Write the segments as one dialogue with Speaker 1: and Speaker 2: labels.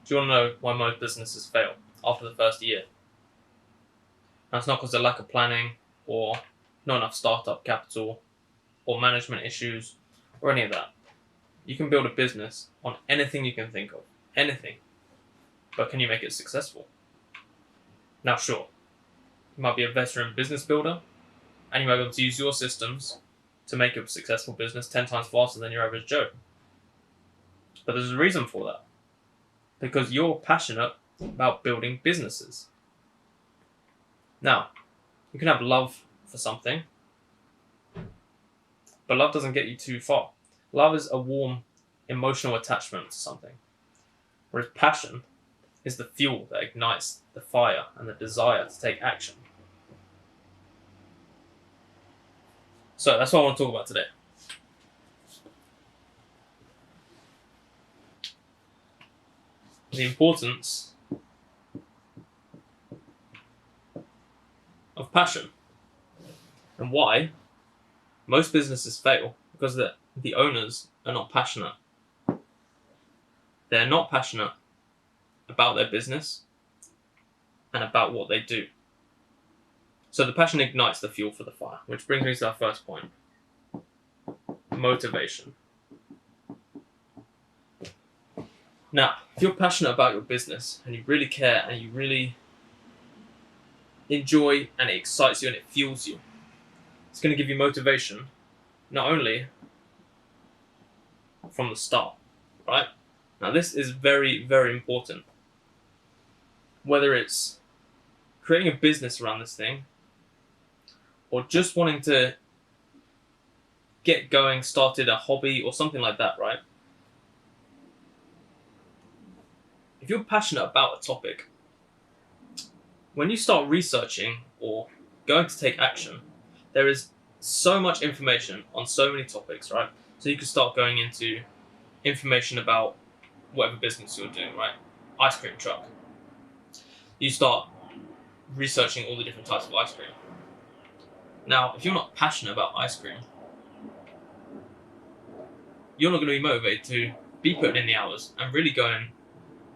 Speaker 1: Do you want to know why most businesses fail after the first year? That's not because of lack of planning or not enough startup capital or management issues or any of that. You can build a business on anything you can think of. Anything. But can you make it successful? Now, sure, you might be a veteran business builder and you might be able to use your systems to make a successful business 10 times faster than your average Joe. But there's a reason for that. Because you're passionate about building businesses. Now, you can have love for something, but love doesn't get you too far. Love is a warm, emotional attachment to something, whereas passion is the fuel that ignites the fire and the desire to take action. So that's what I want to talk about today. The importance of passion and why most businesses fail because the owners are not passionate. They're not passionate about their business and about what they do. So the passion ignites the fuel for the fire, which brings me to our first point. Motivation. Now, if you're passionate about your business and you really care and you really enjoy and it excites you and it fuels you, it's going to give you motivation not only from the start, right? Now, this is very, very important. Whether it's creating a business around this thing or just wanting to get going, started a hobby or something like that, right? If you're passionate about a topic, when you start researching or going to take action, there is so much information on so many topics, right? So you can start going into information about whatever business you're doing, right? Ice cream truck. You start researching all the different types of ice cream. Now, if you're not passionate about ice cream, you're not going to be motivated to be putting in the hours and really going,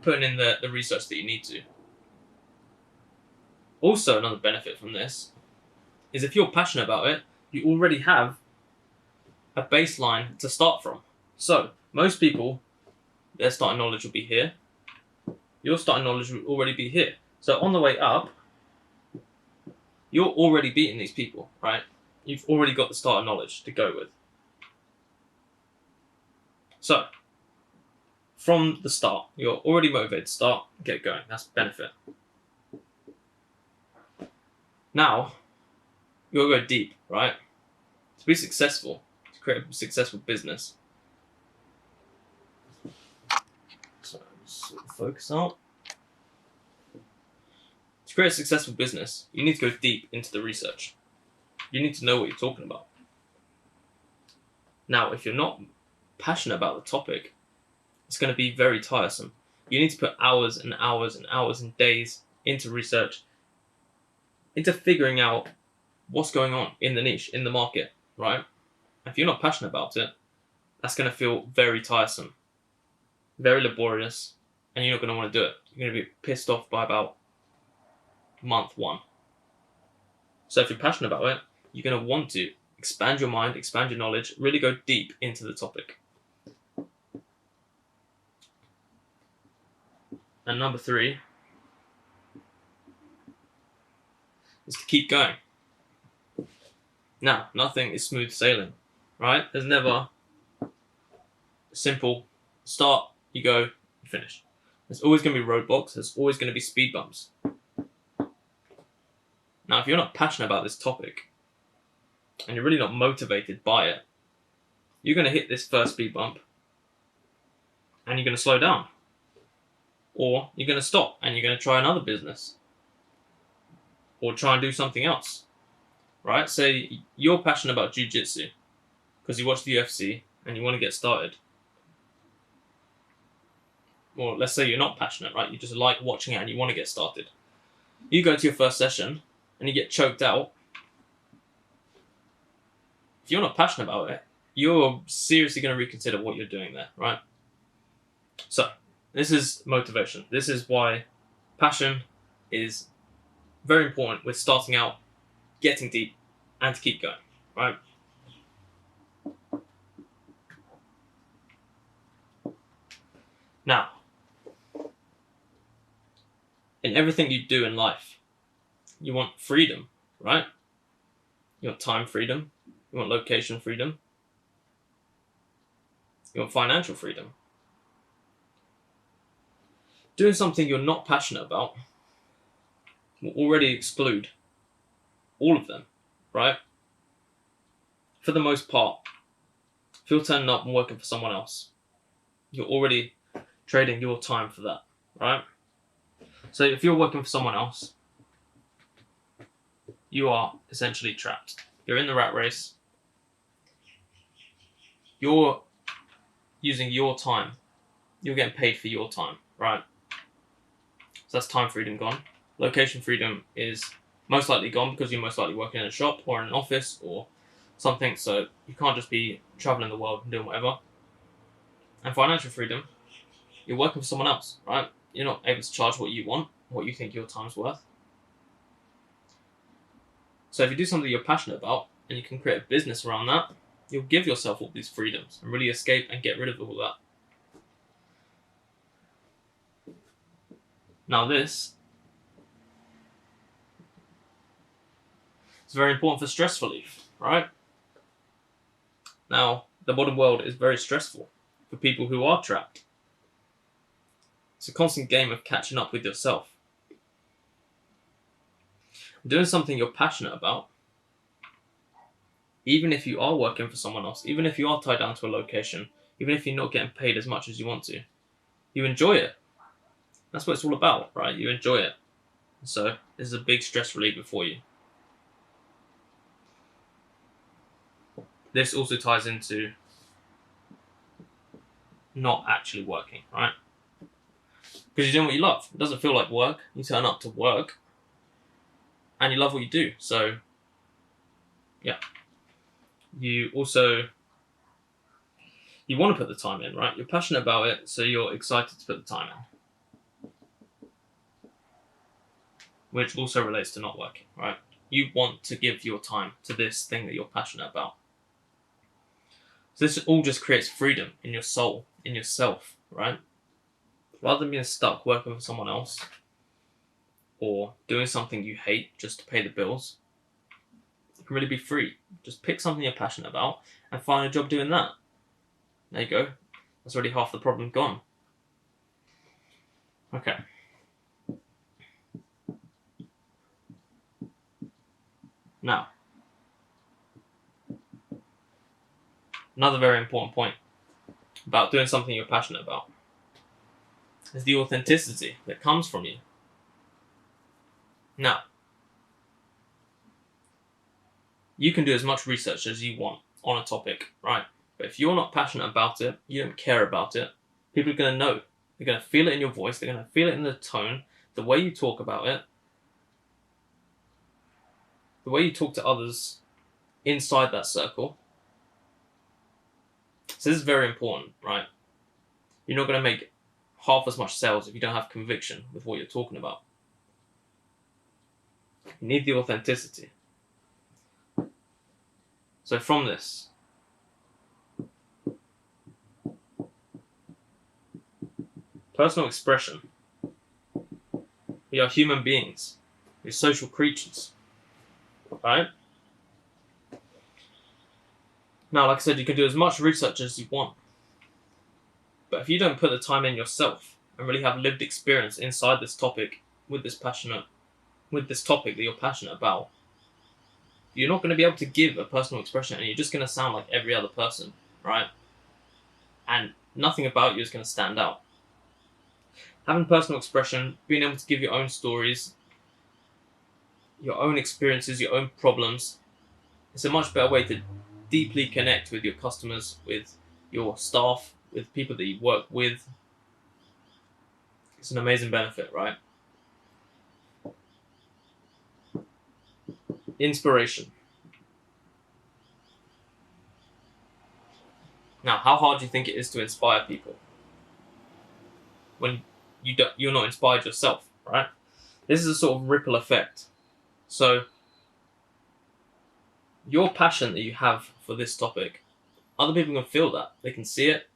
Speaker 1: putting in the research that you need to. Also, another benefit from this is if you're passionate about it, you already have a baseline to start from. So, most people, their starting knowledge will be here. Your starting knowledge will already be here. So, on the way up, you're already beating these people, right? You've already got the starting knowledge to go with. So, from the start, you're already motivated to start, get going. That's benefit. Now, you'll go deep, right? To be successful, to create a successful business. So, just focus out. To create a successful business, you need to go deep into the research. You need to know what you're talking about. Now, if you're not passionate about the topic, it's going to be very tiresome. You need to put hours and hours and hours and days into research, into figuring out what's going on in the niche, in the market, right? If you're not passionate about it, that's going to feel very tiresome, very laborious, and you're not going to want to do it. You're going to be pissed off by about month one. So if you're passionate about it, you're going to want to expand your mind, expand your knowledge, really go deep into the topic. And number 3 is to keep going. Now, nothing is smooth sailing, right? There's never a simple start, you go, you finish. There's always going to be roadblocks, there's always going to be speed bumps. Now, if you're not passionate about this topic, and you're really not motivated by it, you're going to hit this first speed bump, and you're going to slow down. Or you're going to stop, and you're going to try another business. Or try and do something else. Right? Say you're passionate about jiu-jitsu because you watch the UFC and you want to get started. Or let's say you're not passionate, right? You just like watching it and you want to get started. You go to your first session and you get choked out. If you're not passionate about it, you're seriously going to reconsider what you're doing there, right? So, This is motivation. This is why passion is very important with starting out, getting deep, and to keep going, right? Now, in everything you do in life, you want freedom, right? You want time freedom, you want location freedom, you want financial freedom. Doing something you're not passionate about will already exclude all of them, right? For the most part, if you're turning up and working for someone else, you're already trading your time for that, right? So if you're working for someone else, you are essentially trapped. You're in the rat race. You're using your time. You're getting paid for your time, right? So that's time freedom gone. Location freedom is most likely gone because you're most likely working in a shop or in an office or something, so you can't just be traveling the world and doing whatever. And financial freedom, you're working for someone else, right? You're not able to charge what you want, what you think your time's worth. So if you do something you're passionate about and you can create a business around that, you'll give yourself all these freedoms and really escape and get rid of all that. Now this is very important for stress relief, right? Now, the modern world is very stressful for people who are trapped. It's a constant game of catching up with yourself. Doing something you're passionate about, even if you are working for someone else, even if you are tied down to a location, even if you're not getting paid as much as you want to, you enjoy it. That's what it's all about, right? You enjoy it. So this is a big stress reliever for you. This also ties into not actually working, right? Because you're doing what you love. It doesn't feel like work. You turn up to work and you love what you do. So, yeah. You also, you want to put the time in, right? You're passionate about it, so you're excited to put the time in. Which also relates to not working, right? You want to give your time to this thing that you're passionate about. So this all just creates freedom in your soul, in yourself, right? Rather than being stuck working for someone else or doing something you hate just to pay the bills, you can really be free. Just pick something you're passionate about and find a job doing that. There you go. That's already half the problem gone. Okay. Now, another very important point about doing something you're passionate about is the authenticity that comes from you. Now, you can do as much research as you want on a topic, right? But if you're not passionate about it, you don't care about it, people are going to know. They're going to feel it in your voice, they're going to feel it in the tone, the way you talk about it, the way you talk to others inside that circle. So this is very important, right? You're not going to make half as much sales if you don't have conviction with what you're talking about. You need the authenticity. So from this, personal expression. We are human beings. We're social creatures. Right? Now, like I said, you can do as much research as you want. But if you don't put the time in yourself and really have lived experience inside this topic with this topic that you're passionate about, you're not going to be able to give a personal expression and you're just going to sound like every other person, right? And nothing about you is going to stand out. Having personal expression, being able to give your own stories, your own experiences, your own problems, it's a much better way to deeply connect with your customers, with your staff, with people that you work with. It's an amazing benefit, right? Inspiration. Now, how hard do you think it is to inspire people? when you're not inspired yourself, right? This is a sort of ripple effect. So your passion that you have for this topic, other people can feel that. They can see it.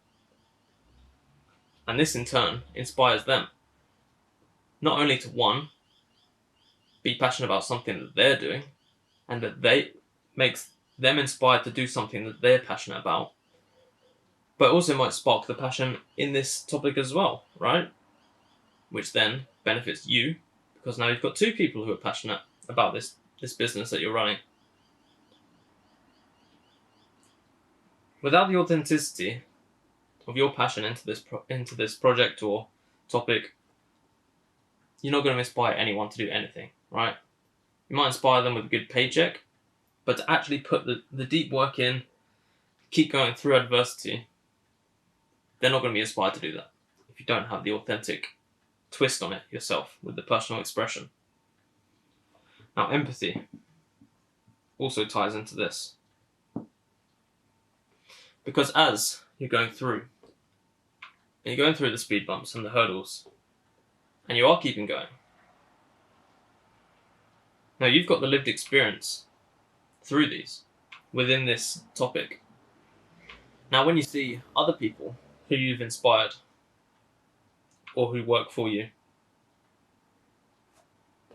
Speaker 1: And this in turn inspires them. Not only to one, be passionate about something that they're doing, and that makes them inspired to do something that they're passionate about, but also might spark the passion in this topic as well, right? Which then benefits you, because now you've got two people who are passionate about this business that you're running. Without the authenticity of your passion into this project or topic, you're not going to inspire anyone to do anything, right? You might inspire them with a good paycheck, but to actually put the deep work in, keep going through adversity, they're not going to be inspired to do that if you don't have the authentic twist on it yourself with the personal expression. Now, empathy also ties into this. Because as you're going through the speed bumps and the hurdles, and you are keeping going, now you've got the lived experience through these, within this topic. Now when you see other people who you've inspired, or who work for you,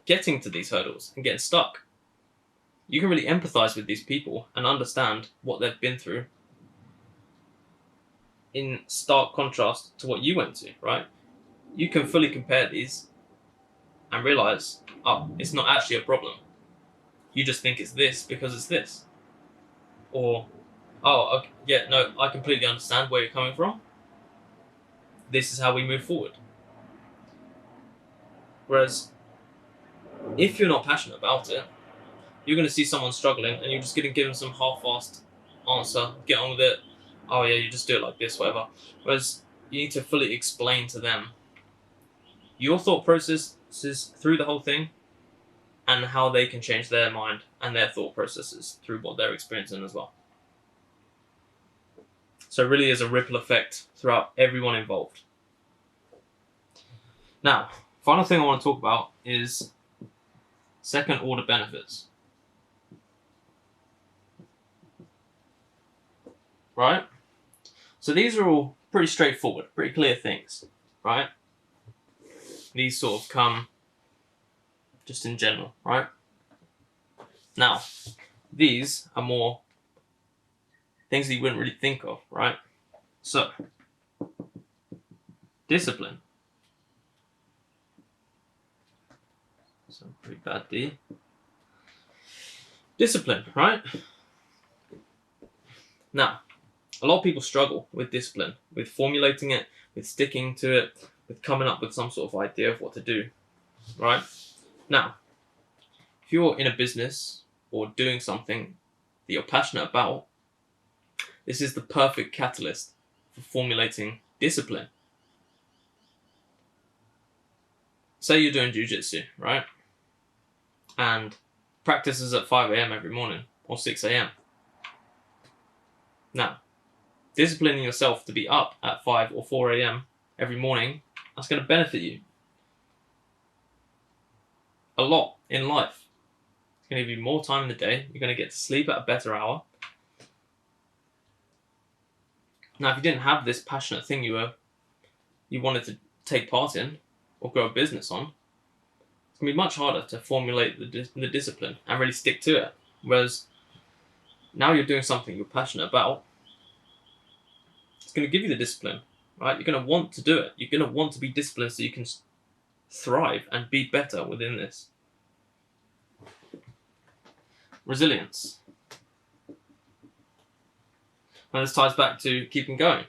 Speaker 1: getting to these hurdles and getting stuck, you can really empathize with these people and understand what they've been through, in stark contrast to what you went to, right? You can fully compare these and realize, oh, it's not actually a problem. You just think it's this because it's this. Or, oh, okay, yeah, no, I completely understand where you're coming from. This is how we move forward. Whereas, if you're not passionate about it, you're going to see someone struggling and you're just going to give them some half-assed answer, get on with it, oh yeah, you just do it like this, whatever. Whereas, you need to fully explain to them your thought processes through the whole thing, and how they can change their mind and their thought processes through what they're experiencing as well. So it really is a ripple effect throughout everyone involved. Now, final thing I want to talk about is second order benefits. Right? So these are all pretty straightforward, pretty clear things, right? These sort of come just in general, right? Now, these are more things that you wouldn't really think of, right? So, discipline. So, pretty bad D. Discipline, right? Now, a lot of people struggle with discipline, with formulating it, with sticking to it, with coming up with some sort of idea of what to do, right? Now, if you're in a business or doing something that you're passionate about, this is the perfect catalyst for formulating discipline. Say you're doing jiu-jitsu, right? And practice is at 5 a.m. every morning, or 6 a.m. Now, disciplining yourself to be up at 5 or 4 a.m. every morning, that's going to benefit you a lot in life. It's going to give you more time in the day. You're going to get to sleep at a better hour. Now, if you didn't have this passionate thing you wanted to take part in or grow a business on, it's going to be much harder to formulate the discipline and really stick to it. Whereas now you're doing something you're passionate about, it's going to give you the discipline, right? You're going to want to do it. You're going to want to be disciplined so you can thrive and be better within this. Resilience. And this ties back to keeping going.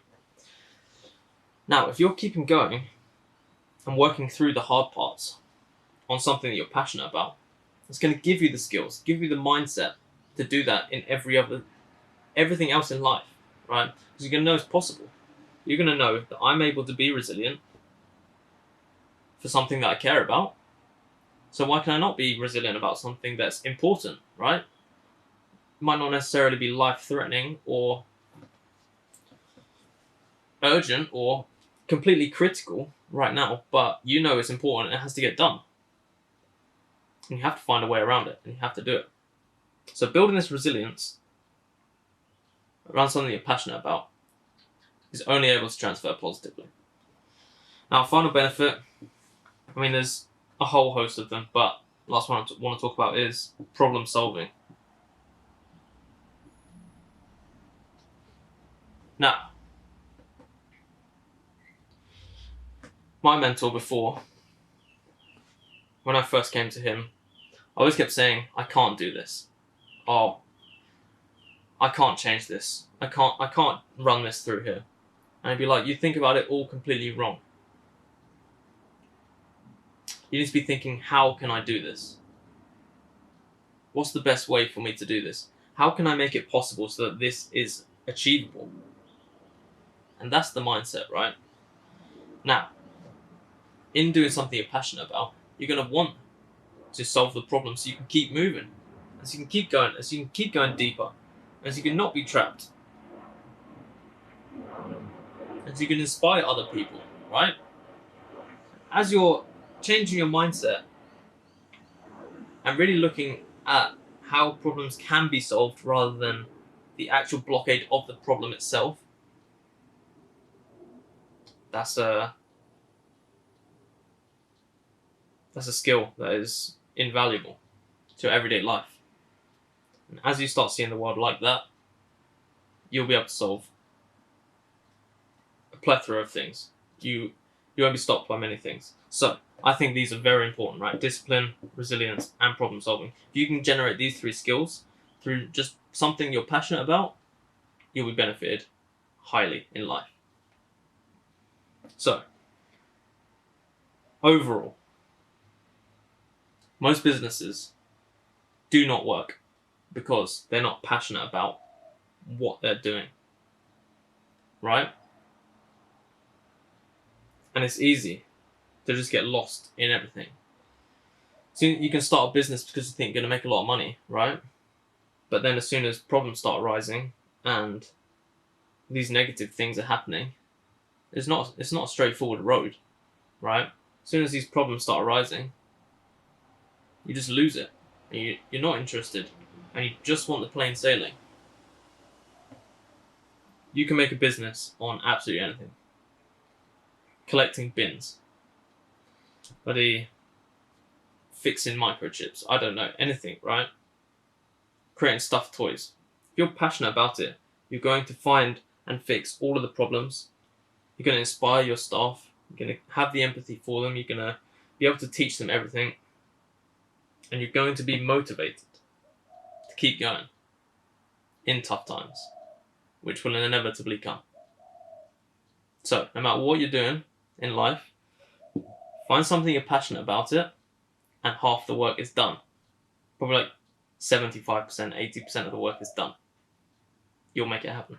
Speaker 1: Now, if you're keeping going and working through the hard parts on something that you're passionate about, it's going to give you the skills, give you the mindset to do that in everything else in life, right? Because you're going to know it's possible. You're going to know that I'm able to be resilient for something that I care about. So why can I not be resilient about something that's important, right? It might not necessarily be life-threatening or urgent or completely critical, right now, but you know it's important and it has to get done. And you have to find a way around it, and you have to do it. So building this resilience around something you're passionate about is only able to transfer positively. Now, final benefit, I mean, there's a whole host of them, but the last one I want to talk about is problem solving. Now, my mentor before, when I first came to him, I always kept saying, I can't do this. Oh, I can't change this. I can't run this through here. And I'd be like, you think about it all completely wrong. You need to be thinking, how can I do this? What's the best way for me to do this? How can I make it possible so that this is achievable? And that's the mindset, right? Now, in doing something you're passionate about, you're going to want to solve the problem so you can keep moving, as you can keep going deeper, as you can not be trapped, as you can inspire other people, right? As you're changing your mindset and really looking at how problems can be solved rather than the actual blockade of the problem itself, that's a skill that is invaluable to everyday life. And as you start seeing the world like that, you'll be able to solve a plethora of things. You won't be stopped by many things. So I think these are very important, right? Discipline, resilience, and problem solving. If you can generate these three skills through just something you're passionate about, you'll be benefited highly in life. So, overall, most businesses do not work because they're not passionate about what they're doing, right? And it's easy to just get lost in everything. So you can start a business because you think you're going to make a lot of money, right? But then as soon as problems start arising and these negative things are happening, it's not a straightforward road, right? As soon as these problems start arising, you just lose it. And you're not interested, and you just want the plain sailing. You can make a business on absolutely anything. Collecting bins, bloody fixing microchips, I don't know, anything, right? Creating stuffed toys. If you're passionate about it, you're going to find and fix all of the problems. You're going to inspire your staff. You're going to have the empathy for them. You're going to be able to teach them everything. And you're going to be motivated to keep going in tough times, which will inevitably come. So, no matter what you're doing in life, find something you're passionate about it, and half the work is done. Probably like 75%, 80% of the work is done. You'll make it happen.